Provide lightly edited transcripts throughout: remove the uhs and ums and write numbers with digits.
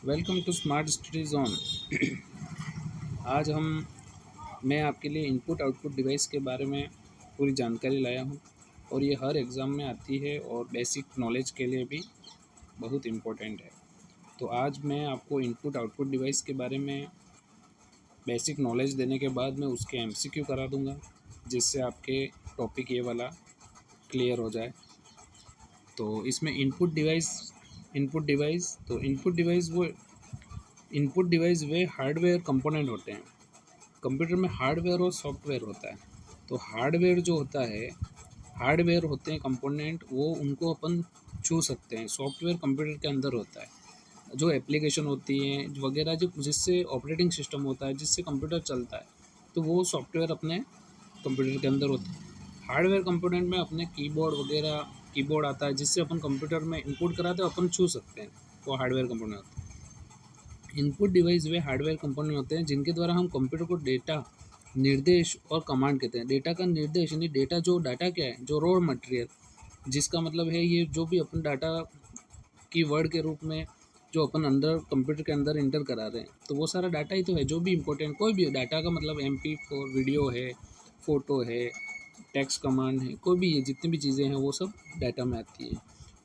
Welcome to smart study zone. आज मैं आपके लिए इनपुट आउटपुट डिवाइस के बारे में पूरी जानकारी लाया हूँ और ये हर एग्ज़ाम में आती है और बेसिक नॉलेज के लिए भी बहुत इम्पोर्टेंट है। तो आज मैं आपको इनपुट आउटपुट डिवाइस के बारे में बेसिक नॉलेज देने के बाद मैं उसके एमसीक्यू करा दूँगा, जिससे आपके टॉपिक ये वाला क्लियर हो जाए। तो इसमें इनपुट डिवाइस वे हार्डवेयर कंपोनेंट होते हैं। कंप्यूटर में हार्डवेयर और सॉफ्टवेयर होता है। तो हार्डवेयर जो होता है, हार्डवेयर होते हैं कंपोनेंट, वो उनको अपन छू सकते हैं। सॉफ्टवेयर कंप्यूटर के अंदर होता है, जो एप्लीकेशन होती हैं वगैरह, जो जिससे ऑपरेटिंग सिस्टम होता है, जिससे कंप्यूटर चलता है, तो वो सॉफ्टवेयर अपने कंप्यूटर के अंदर होते हैं। हार्डवेयर कंपोनेंट में अपने कीबोर्ड आता है, जिससे अपन कंप्यूटर में इनपुट कराते हैं, अपन छू सकते हैं, वो हार्डवेयर कंपोनेंट होता है। इनपुट डिवाइस वे हार्डवेयर कंपोनेंट होते हैं जिनके द्वारा हम कंप्यूटर को डेटा, निर्देश और कमांड कहते हैं। डेटा का निर्देश यानी डाटा क्या है, जो रॉ मटेरियल, जिसका मतलब है ये जो भी अपन डाटा की वर्ड के रूप में जो अपन अंदर कंप्यूटर के अंदर इंटर करा रहे हैं, तो वो सारा डाटा ही तो है। जो भी इंपॉर्टेंट कोई भी डाटा का मतलब MP4 वीडियो है, फ़ोटो है, टेक्स्ट कमांड है, कोई भी ये जितनी भी चीज़ें हैं वो सब डाटा में आती है।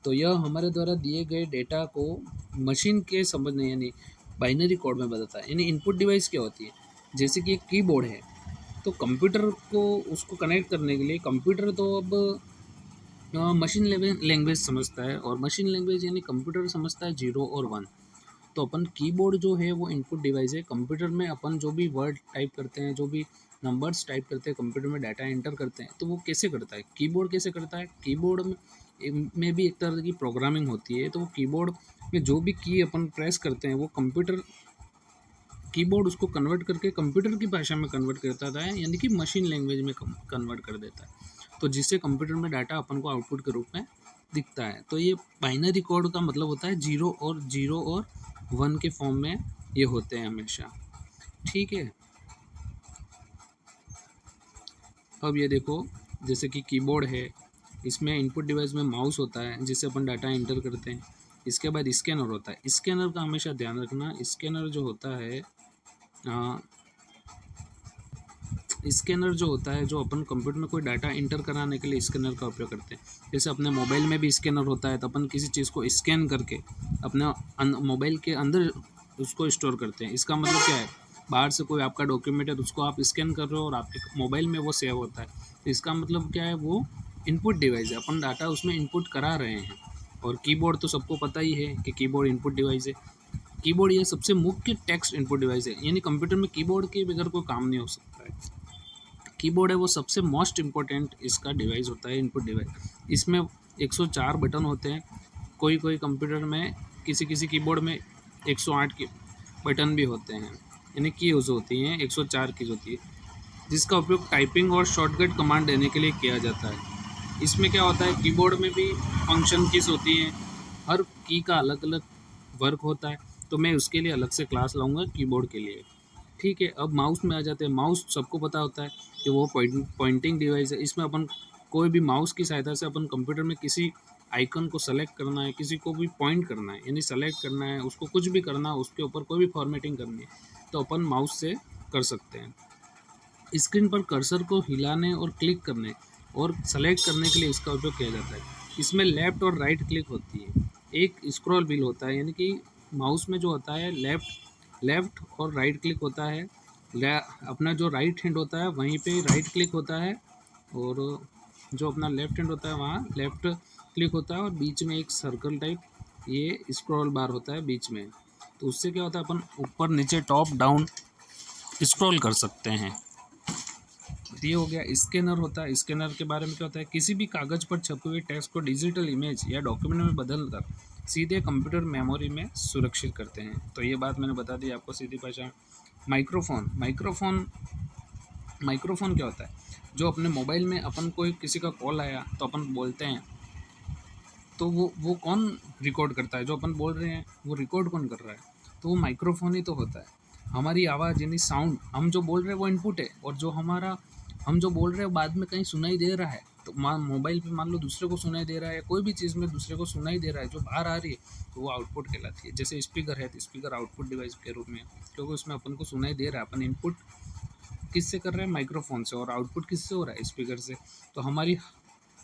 तो यह हमारे द्वारा दिए गए डेटा को मशीन के समझने यानी बाइनरी कोड में बदलता है। यानी इनपुट डिवाइस क्या होती है, जैसे कि एक कीबोर्ड है, तो कंप्यूटर को उसको कनेक्ट करने के लिए कंप्यूटर तो अब मशीन लैंग्वेज समझता है, और मशीन लैंग्वेज यानी कंप्यूटर समझता है 0 और 1। तो अपन कीबोर्ड जो है वो इनपुट डिवाइस है। कंप्यूटर में अपन जो भी वर्ड टाइप करते हैं, जो भी नंबर्स टाइप करते हैं, कंप्यूटर में डाटा एंटर करते हैं, तो वो कैसे करता है, कीबोर्ड कैसे करता है। कीबोर्ड में भी एक तरह की प्रोग्रामिंग होती है। तो वो कीबोर्ड में जो भी की अपन प्रेस करते हैं, वो कीबोर्ड उसको कन्वर्ट करके कंप्यूटर की भाषा में कन्वर्ट करता था, यानी कि मशीन लैंग्वेज में कन्वर्ट कर देता है। तो जिससे कंप्यूटर में डाटा अपन को आउटपुट के रूप में दिखता है। तो ये बाइनरी कोड का मतलब होता है 0 और 1 के फॉर्म में ये होते हैं हमेशा। ठीक है, अब ये देखो, जैसे कि कीबोर्ड है, इसमें इनपुट डिवाइस में माउस होता है जिससे अपन डाटा एंटर करते हैं। इसके बाद स्कैनर होता है। स्कैनर का हमेशा ध्यान रखना, स्कैनर जो होता है स्कैनर जो होता है, जो अपन कंप्यूटर में कोई डाटा इंटर कराने के लिए स्कैनर का उपयोग करते हैं। जैसे अपने मोबाइल में भी स्कैनर होता है, तो अपन किसी चीज़ को स्कैन करके अपना मोबाइल के अंदर उसको स्टोर करते हैं। इसका मतलब क्या है, बाहर से कोई आपका डॉक्यूमेंट है तो उसको आप स्कैन कर रहे हो और आपके मोबाइल में वो सेव होता है। तो इसका मतलब क्या है, वो इनपुट डिवाइस है, अपन डाटा उसमें इनपुट करा रहे हैं। और कीबोर्ड तो सबको पता ही है कि कीबोर्ड इनपुट डिवाइस है। कीबोर्ड ये सबसे मुख्य टेक्स्ट इनपुट डिवाइस है, यानी कंप्यूटर में कीबोर्ड के बगैर कोई काम नहीं हो सकता है। कीबोर्ड है वो सबसे मोस्ट इम्पोर्टेंट इसका डिवाइस होता है, इनपुट डिवाइस। इसमें 104 बटन होते हैं। कोई कोई कंप्यूटर में, किसी किसी कीबोर्ड में 108 के बटन भी होते हैं, यानी कीज होती हैं, 104 कीज होती है, जिसका उपयोग टाइपिंग और शॉर्टकट कमांड देने के लिए किया जाता है। इसमें क्या होता है, कीबोर्ड में भी फंक्शन कीज होती हैं, हर की का अलग अलग वर्क होता है। तो मैं उसके लिए अलग से क्लास लाऊंगा कीबोर्ड के लिए। ठीक है, अब माउस में आ जाते हैं। माउस सबको पता होता है कि वो पॉइंटिंग डिवाइस है। इसमें अपन कोई भी माउस की सहायता से अपन कंप्यूटर में किसी आइकन को सेलेक्ट करना है, किसी को भी पॉइंट करना है, यानी सेलेक्ट करना है, उसको कुछ भी करना है, उसके ऊपर कोई भी फॉर्मेटिंग करनी है, तो अपन माउस से कर सकते हैं। स्क्रीन पर कर्सर को हिलाने और क्लिक करने और सेलेक्ट करने के लिए इसका उपयोग किया जाता है। इसमें लेफ़्ट और राइट क्लिक होती है। एक स्क्रॉल व्हील होता है, यानी कि माउस में जो होता है लेफ़्ट और राइट क्लिक होता है। अपना जो राइट हैंड होता है वहीं पे राइट क्लिक होता है, और जो अपना लेफ़्ट हैंड होता है वहाँ लेफ़्ट क्लिक होता है, और बीच में एक सर्कल टाइप ये स्क्रॉल बार होता है बीच में। तो उससे क्या होता है, अपन ऊपर नीचे टॉप डाउन स्क्रॉल कर सकते हैं। ये हो गया। स्कैनर होता है। स्कैनर के बारे में क्या होता है, किसी भी कागज़ पर छपे हुए टेक्स्ट को डिजिटल इमेज या डॉक्यूमेंट में बदलकर सीधे कंप्यूटर मेमोरी में सुरक्षित करते हैं। तो ये बात मैंने बता दी आपको सीधी भाषा। माइक्रोफोन क्या होता है, जो अपने मोबाइल में अपन कोई किसी का कॉल आया तो अपन बोलते हैं, तो वो कौन रिकॉर्ड करता है, जो अपन बोल रहे हैं वो रिकॉर्ड कौन कर रहा है, तो वो माइक्रोफोन ही तो होता है। हमारी आवाज़ यानी साउंड, हम जो बोल रहे हैं वो इनपुट है, और जो हम जो बोल रहे हैं बाद में कहीं सुनाई दे रहा है, तो मोबाइल पे मान लो दूसरे को सुनाई दे रहा है, या कोई भी चीज़ में दूसरे को सुनाई दे रहा है जो बाहर आ रही है, तो वो आउटपुट कहलाती है। जैसे स्पीकर है तो स्पीकर आउटपुट डिवाइस के रूप में है, क्योंकि उसमें अपन को सुनाई दे रहा है, अपन इनपुट किससे कर रहे हैं, माइक्रोफोन से, और आउटपुट किससे हो रहा है, स्पीकर से। तो हमारी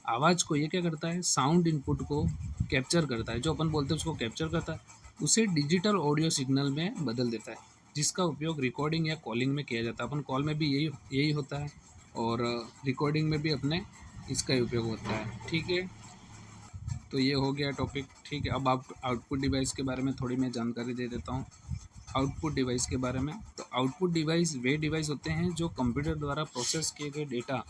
आवाज़ को ये क्या करता है, साउंड इनपुट को कैप्चर करता है, जो अपन बोलते हैं उसको कैप्चर करता है, उसे डिजिटल ऑडियो सिग्नल में बदल देता है, जिसका उपयोग रिकॉर्डिंग या कॉलिंग में किया जाता है। अपन कॉल में भी यही यही होता है, और रिकॉर्डिंग में भी अपने इसका ही उपयोग होता है। ठीक है, तो ये हो गया टॉपिक। ठीक है, अब आप आउटपुट डिवाइस के बारे में थोड़ी मैं जानकारी दे देता हूँ। आउटपुट डिवाइस के बारे में, तो आउटपुट डिवाइस वे डिवाइस होते हैं जो कंप्यूटर द्वारा प्रोसेस किए गए डेटा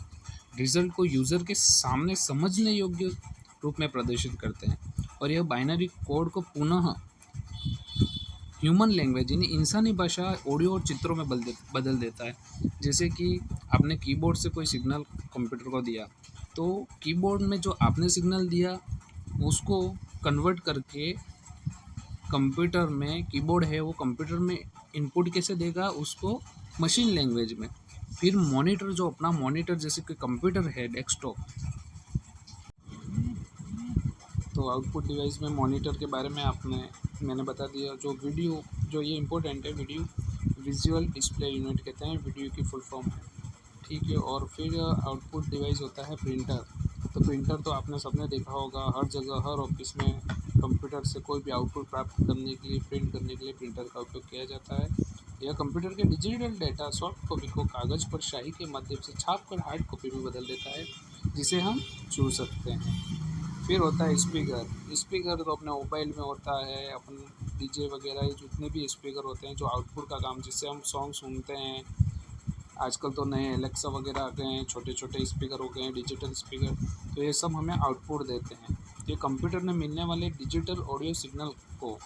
रिजल्ट को यूज़र के सामने समझने योग्य रूप में प्रदर्शित करते हैं, और यह बाइनरी कोड को पुनः ह्यूमन लैंग्वेज यानी इंसानी भाषा, ऑडियो और चित्रों में बदल देता है। जैसे कि आपने कीबोर्ड से कोई सिग्नल कंप्यूटर को दिया, तो कीबोर्ड में जो आपने सिग्नल दिया उसको कन्वर्ट करके कंप्यूटर में, कीबोर्ड है वो कंप्यूटर में इनपुट कैसे देगा उसको, मशीन लैंग्वेज में। फिर मॉनिटर, जो अपना मॉनिटर जैसे कि कंप्यूटर है डेस्कटॉप, तो आउटपुट डिवाइस में मॉनिटर के बारे में मैंने बता दिया। जो वीडियो, जो ये इम्पोर्टेंट है, वीडियो विजुअल डिस्प्ले यूनिट कहते हैं, वीडियो की फुल फॉर्म है। ठीक है, और फिर आउटपुट डिवाइस होता है प्रिंटर। तो प्रिंटर तो आपने सबने देखा होगा, हर जगह, हर ऑफिस में कंप्यूटर से कोई भी आउटपुट प्राप्त करने के लिए, प्रिंट करने के लिए प्रिंटर का उपयोग किया जाता है। यह कंप्यूटर के डिजिटल डेटा सॉफ्ट कॉपी को कागज़ पर स्याही के माध्यम से छाप कर हार्ड कॉपी में बदल देता है, जिसे हम छू सकते हैं। फिर होता है स्पीकर। स्पीकर तो अपने मोबाइल में होता है, अपन डीजे वगैरह जितने भी स्पीकर होते हैं जो आउटपुट का काम, जिससे हम सॉन्ग सुनते हैं। आजकल तो नए एलेक्सा वगैरह आ गए हैं, छोटे छोटे स्पीकर हो गए हैं, डिजिटल स्पीकर। तो ये सब हमें आउटपुट देते हैं। ये कंप्यूटर में मिलने वाले डिजिटल ऑडियो सिग्नल को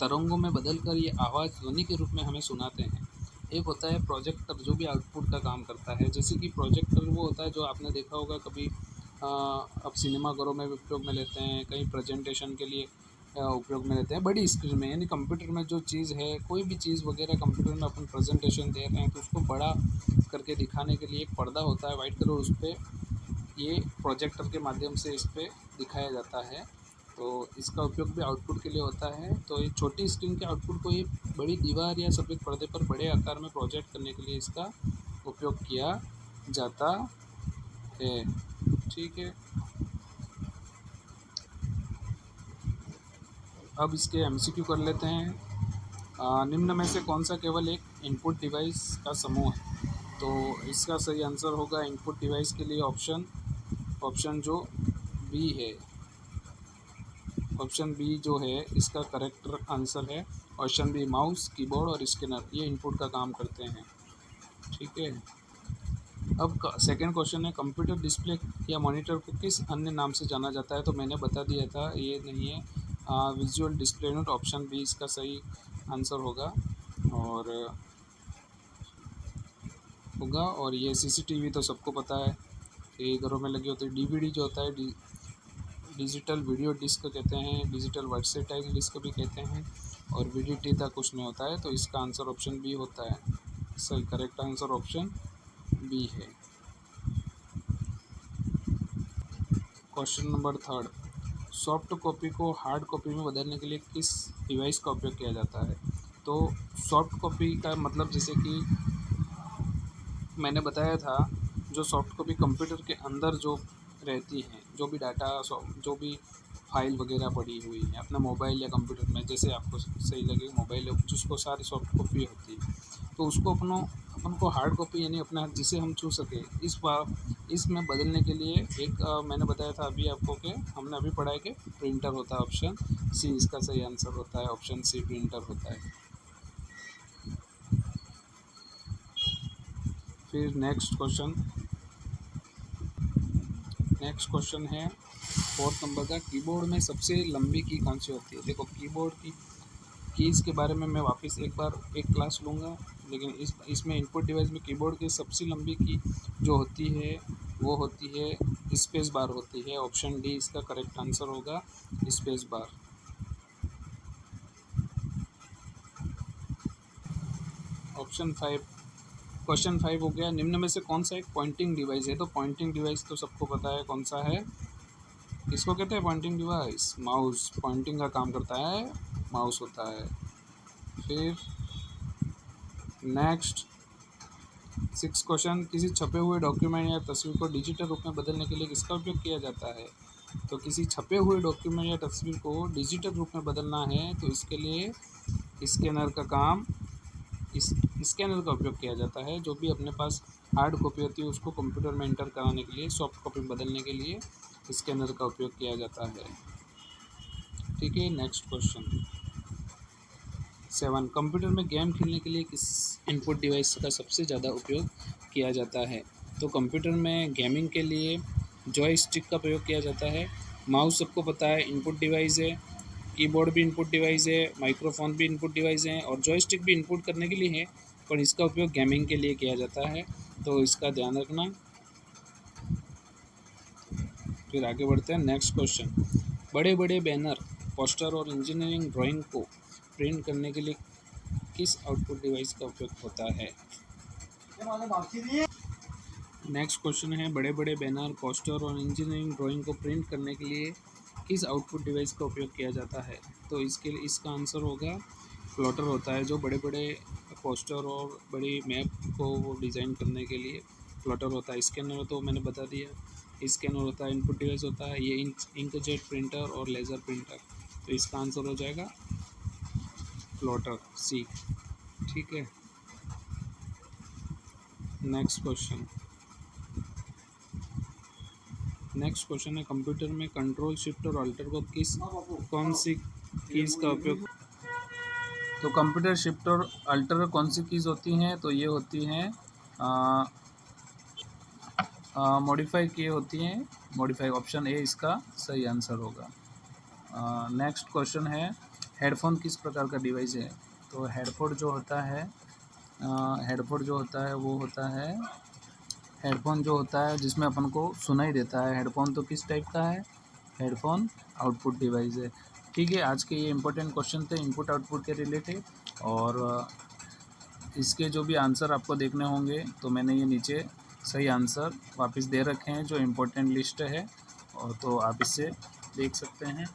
तरंगों में बदलकर ये आवाज़ ध्वनि के रूप में हमें सुनाते हैं। एक होता है प्रोजेक्टर, जो भी आउटपुट का काम करता है। जैसे कि प्रोजेक्टर वो होता है जो आपने देखा होगा कभी, अब सिनेमाघरों में भी उपयोग में लेते हैं, कहीं प्रेजेंटेशन के लिए उपयोग में लेते हैं, बड़ी स्क्रीन में। यानी कंप्यूटर में जो चीज़ है, कोई भी चीज़ वगैरह कंप्यूटर में अपन प्रेजेंटेशन दे रहे हैं, तो उसको बड़ा करके दिखाने के लिए एक पर्दा होता है वाइट कलर, उस पर ये प्रोजेक्टर के माध्यम से इस पर दिखाया जाता है। तो इसका उपयोग भी आउटपुट के लिए होता है। तो ये छोटी स्क्रीन के आउटपुट को ये बड़ी दीवार या सफ़ेद पर्दे पर बड़े आकार में प्रोजेक्ट करने के लिए इसका उपयोग किया जाता है। ठीक है, अब इसके एमसीक्यू कर लेते हैं। निम्न में से कौन सा केवल एक इनपुट डिवाइस का समूह है? तो इसका सही आंसर होगा इनपुट डिवाइस के लिए ऑप्शन जो बी है। ऑप्शन बी जो है इसका करेक्ट आंसर है। ऑप्शन बी, माउस, कीबोर्ड और स्कैनर ये इनपुट का काम करते हैं। ठीक है, अब सेकंड क्वेश्चन है, कंप्यूटर डिस्प्ले या मॉनिटर को किस अन्य नाम से जाना जाता है? तो मैंने बता दिया था, ये नहीं है, visual display unit. Option B इसका सही आंसर होगा। और ये सीसीटीवी तो सबको पता है, ये घरों में लगी होती है। डीवीडी जो होता है, डिजिटल वीडियो डिस्क कहते हैं, डिजिटल वर्सेटाइल डिस्क भी कहते हैं, और वीडीटी तक कुछ नहीं होता है। तो इसका आंसर ऑप्शन बी होता है। सही करेक्ट आंसर ऑप्शन बी है। Question number third, soft copy को हार्ड कॉपी में बदलने के लिए किस डिवाइस का उपयोग किया जाता है? तो सॉफ्ट कॉपी का मतलब, जैसे कि मैंने बताया था, जो सॉफ्ट कॉपी कंप्यूटर के अंदर जो रहती हैं, जो भी डाटा, जो भी फाइल वगैरह पड़ी हुई है अपना मोबाइल या कंप्यूटर में, जैसे आपको सही लगे, मोबाइल जिसको सारी सॉफ्ट कॉपी होती है, तो उसको अपन को हार्ड कॉपी यानी अपना जिसे हम छू सके, इसमें बदलने के लिए एक मैंने बताया था अभी आपको कि हमने अभी पढ़ा है कि प्रिंटर होता है। ऑप्शन सी इसका सही आंसर होता है। ऑप्शन सी प्रिंटर होता है। फिर नेक्स्ट क्वेश्चन है फोर्थ नंबर का, कीबोर्ड में सबसे लंबी की कौन सी होती है? देखो, कीबोर्ड की कीज़ के बारे में मैं वापस एक बार एक क्लास लूँगा, लेकिन इसमें इनपुट डिवाइस में कीबोर्ड की सबसे लंबी की जो होती है वो होती है स्पेस बार होती है। ऑप्शन डी इसका करेक्ट आंसर होगा, स्पेस बार। ऑप्शन 5 क्वेश्चन 5 हो गया, निम्न में से कौन सा एक पॉइंटिंग डिवाइस है? तो पॉइंटिंग डिवाइस तो सबको पता है कौन सा है, इसको कहते हैं पॉइंटिंग डिवाइस, माउस। पॉइंटिंग का काम करता है, माउस होता है। फिर नेक्स्ट 6 क्वेश्चन, किसी छपे हुए डॉक्यूमेंट या तस्वीर को डिजिटल रूप में बदलने के लिए किसका उपयोग किया जाता है? तो किसी छपे हुए डॉक्यूमेंट या तस्वीर को डिजिटल रूप में बदलना है तो इसके लिए स्कैनर का काम, इस स्कैनर का उपयोग किया जाता है। जो भी अपने पास हार्ड कॉपी होती है उसको कंप्यूटर में एंटर कराने के लिए, सॉफ्ट कॉपी में बदलने के लिए स्कैनर का उपयोग किया जाता है। ठीक है, नेक्स्ट क्वेश्चन 7, कंप्यूटर में गेम खेलने के लिए किस इनपुट डिवाइस का सबसे ज़्यादा उपयोग किया जाता है? तो कंप्यूटर में गेमिंग के लिए जॉयस्टिक का प्रयोग किया जाता है। माउस सबको पता है इनपुट डिवाइस है, कीबोर्ड भी इनपुट डिवाइस है, माइक्रोफोन भी इनपुट डिवाइस है और जॉयस्टिक भी इनपुट करने के लिए है, पर इसका उपयोग गेमिंग के लिए किया जाता है, तो इसका ध्यान रखना। फिर आगे बढ़ते हैं, नेक्स्ट क्वेश्चन, बड़े बड़े बैनर, पोस्टर और इंजीनियरिंग ड्राइंग को प्रिंट करने के लिए किस आउटपुट डिवाइस का उपयोग होता है? नेक्स्ट क्वेश्चन है, बड़े बड़े बैनर, पोस्टर और इंजीनियरिंग ड्राइंग को प्रिंट करने के लिए किस आउटपुट डिवाइस का उपयोग किया जाता है? तो इसके लिए इसका आंसर होगा प्लॉटर होता है। जो बड़े बड़े पोस्टर और बड़ी मैप को वो डिज़ाइन करने के लिए प्लॉटर होता है। स्कैनर तो मैंने बता दिया, स्कैनर होता है, इनपुट डिवाइस होता है, ये इंकजेट प्रिंटर और लेज़र प्रिंटर। तो इसका आंसर हो जाएगा प्लॉटर, सी। ठीक है, नेक्स्ट क्वेश्चन है, कंप्यूटर में कंट्रोल शिफ्ट और अल्टर को कौन सी कीज़ का उपयोग? तो कंप्यूटर शिफ्ट और अल्टर कौन सी कीज़ होती हैं? तो ये होती हैं मॉडिफाई की होती हैं, मॉडिफाई, ऑप्शन ए इसका सही आंसर होगा। नेक्स्ट क्वेश्चन है, हेडफोन किस प्रकार का डिवाइस है? तो हेडफोन जो होता है वो होता है, हेडफोन जो होता है जिसमें अपन को सुनाई देता है, हेडफोन तो किस टाइप का है? हेडफोन आउटपुट डिवाइस है। ठीक है, आज के ये इंपॉर्टेंट क्वेश्चन थे इनपुट आउटपुट के रिलेटेड, और इसके जो भी आंसर आपको देखने होंगे तो मैंने ये नीचे सही आंसर वापस दे रखे हैं जो इम्पोर्टेंट लिस्ट है, और तो आप इससे देख सकते हैं,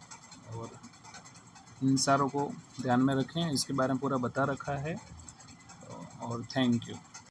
और इन सारों को ध्यान में रखें, इसके बारे में पूरा बता रखा है, और थैंक यू।